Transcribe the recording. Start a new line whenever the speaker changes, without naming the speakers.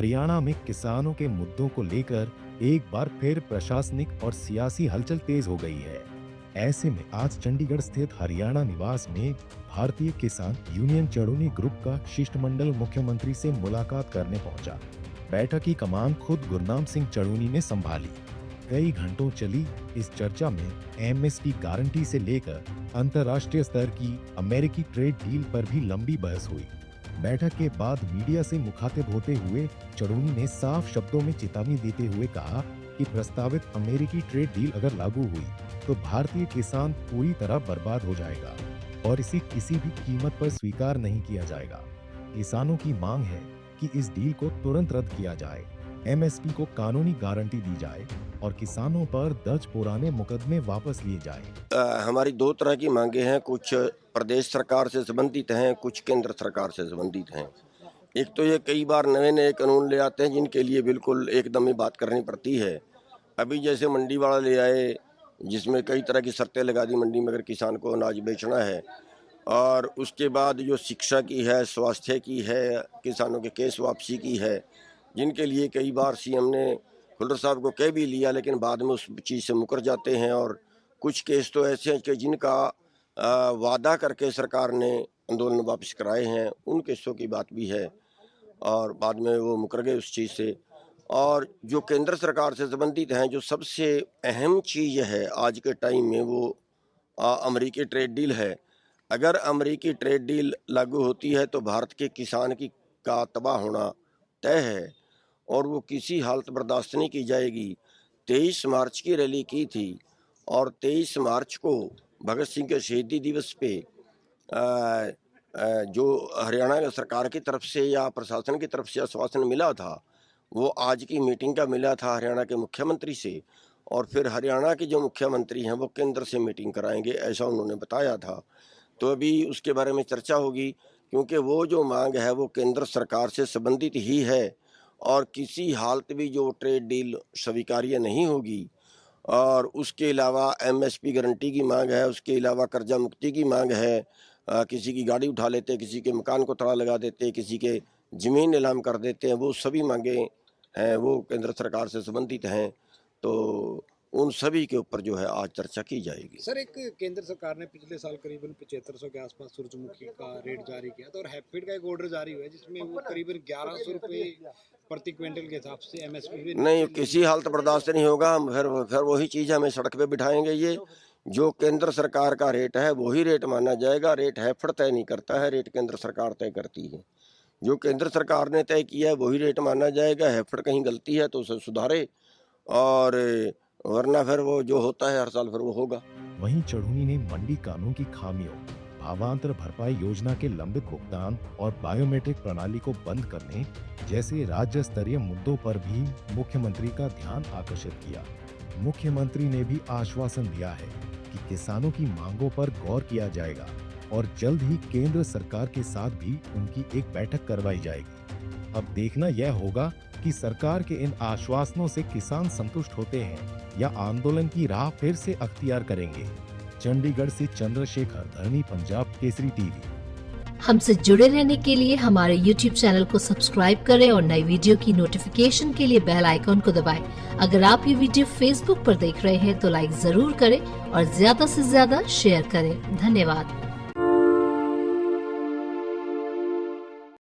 हरियाणा में किसानों के मुद्दों को लेकर एक बार फिर प्रशासनिक और सियासी हलचल तेज हो गई है। ऐसे में आज चंडीगढ़ स्थित हरियाणा निवास में भारतीय किसान यूनियन चड़ूनी ग्रुप का शिष्टमंडल मुख्यमंत्री से मुलाकात करने पहुंचा। बैठक की कमान खुद गुरनाम सिंह चड़ूनी ने संभाली। कई घंटों चली इस चर्चा में एमएसपी गारंटी से लेकर अंतर्राष्ट्रीय स्तर की अमेरिकी ट्रेड डील पर भी लंबी बहस हुई। बैठक के बाद मीडिया से मुखातिब होते हुए चड़ूनी ने साफ शब्दों में चेतावनी देते हुए कहा कि प्रस्तावित अमेरिकी ट्रेड डील अगर लागू हुई तो भारतीय किसान पूरी तरह बर्बाद हो जाएगा और इसे किसी भी कीमत पर स्वीकार नहीं किया जाएगा। किसानों की मांग है कि इस डील को तुरंत रद्द किया जाए, एमएसपी को कानूनी गारंटी दी जाए और किसानों पर दर्ज पुराने मुकदमे वापस लिए जाएं।
हमारी दो तरह की मांगे हैं, कुछ प्रदेश सरकार से संबंधित हैं, कुछ केंद्र सरकार से संबंधित हैं। एक तो ये कई बार नए नए कानून ले आते हैं जिनके लिए बिल्कुल एकदम ही बात करनी पड़ती है। अभी जैसे मंडी वाला ले आए जिसमें कई तरह की शर्तें लगा दी मंडी में अगर किसान को अनाज बेचना है, और उसके बाद जो शिक्षा की है, स्वास्थ्य की है, किसानों के केस वापसी की है, जिनके लिए कई बार सीएम ने खुल्लर साहब को कह भी लिया लेकिन बाद में उस चीज़ से मुकर जाते हैं। और कुछ केस तो ऐसे हैं कि जिनका वादा करके सरकार ने आंदोलन वापस कराए हैं, उन केसों की बात भी है और बाद में वो मुकर गए उस चीज़ से। और जो केंद्र सरकार से संबंधित हैं, जो सबसे अहम चीज़ है आज के टाइम में, वो अमेरिकी ट्रेड डील है। अगर अमेरिकी ट्रेड डील लागू होती है तो भारत के किसान का तबाह होना तय है और वो किसी हालत बर्दाश्त नहीं की जाएगी। 23 मार्च की रैली की थी और 23 मार्च को भगत सिंह के शहीदी दिवस पे जो हरियाणा सरकार की तरफ से या प्रशासन की तरफ से आश्वासन मिला था, वो आज की मीटिंग का मिला था हरियाणा के मुख्यमंत्री से, और फिर हरियाणा के जो मुख्यमंत्री हैं वो केंद्र से मीटिंग कराएंगे, ऐसा उन्होंने बताया था। तो अभी उसके बारे में चर्चा होगी क्योंकि वो जो मांग है वो केंद्र सरकार से संबंधित ही है और किसी हालत भी जो ट्रेड डील स्वीकार्य नहीं होगी। और उसके अलावा एमएसपी गारंटी की मांग है, उसके अलावा कर्जा मुक्ति की मांग है। किसी की गाड़ी उठा लेते, किसी के मकान को ताला लगा देते, किसी के ज़मीन नीलाम कर देते हैं, वो सभी मांगे हैं वो केंद्र सरकार से संबंधित हैं। तो उन सभी के ऊपर जो है आज चर्चा की जाएगी।
सर, एक केंद्र सरकार ने पिछले साल करीबन 7500 के आसपास सूरजमुखी का रेट जारी किया था और हैफेड का एक ऑर्डर जारी हुआ है जिसमें वो करीबन 1100 रुपये प्रति क्विंटल के हिसाब से एमएसपी
नहीं, किसी हालत बर्दाश्त नहीं होगा। हम फिर वही चीज़ हमें सड़क पे बिठाएंगे। ये जो केंद्र सरकार का रेट है वही रेट माना जाएगा। रेट हैफेड तय नहीं करता है, रेट केंद्र सरकार तय करती है। जो केंद्र सरकार ने तय किया है वही रेट माना जाएगा। हैफेड कहीं गलती है तो उसे सुधारे और वरना फिर वो जो होता है हर साल फिर वो होगा।
वहीं चड़ूनी ने मंडी कानून की खामियों, भावांतर भरपाई योजना के लंबित भुगतान और बायोमेट्रिक प्रणाली को बंद करने जैसे राज्य स्तरीय मुद्दों पर भी मुख्यमंत्री का ध्यान आकर्षित किया। मुख्यमंत्री ने भी आश्वासन दिया है कि किसानों की मांगों पर गौर किया जाएगा और जल्द ही केंद्र सरकार के साथ भी उनकी एक बैठक करवाई जाएगी। अब देखना यह होगा कि सरकार के इन आश्वासनों से किसान संतुष्ट होते हैं या आंदोलन की राह फिर से अख्तियार करेंगे। चंडीगढ़ से चंद्रशेखर, धरनी पंजाब केसरी टीवी।
हमसे जुड़े रहने के लिए हमारे YouTube चैनल को सब्सक्राइब करें और नई वीडियो की नोटिफिकेशन के लिए बेल आइकॉन को दबाएं। अगर आप ये वीडियो Facebook पर देख रहे हैं तो लाइक जरूर करें और ज्यादा से ज्यादा शेयर करें। धन्यवाद।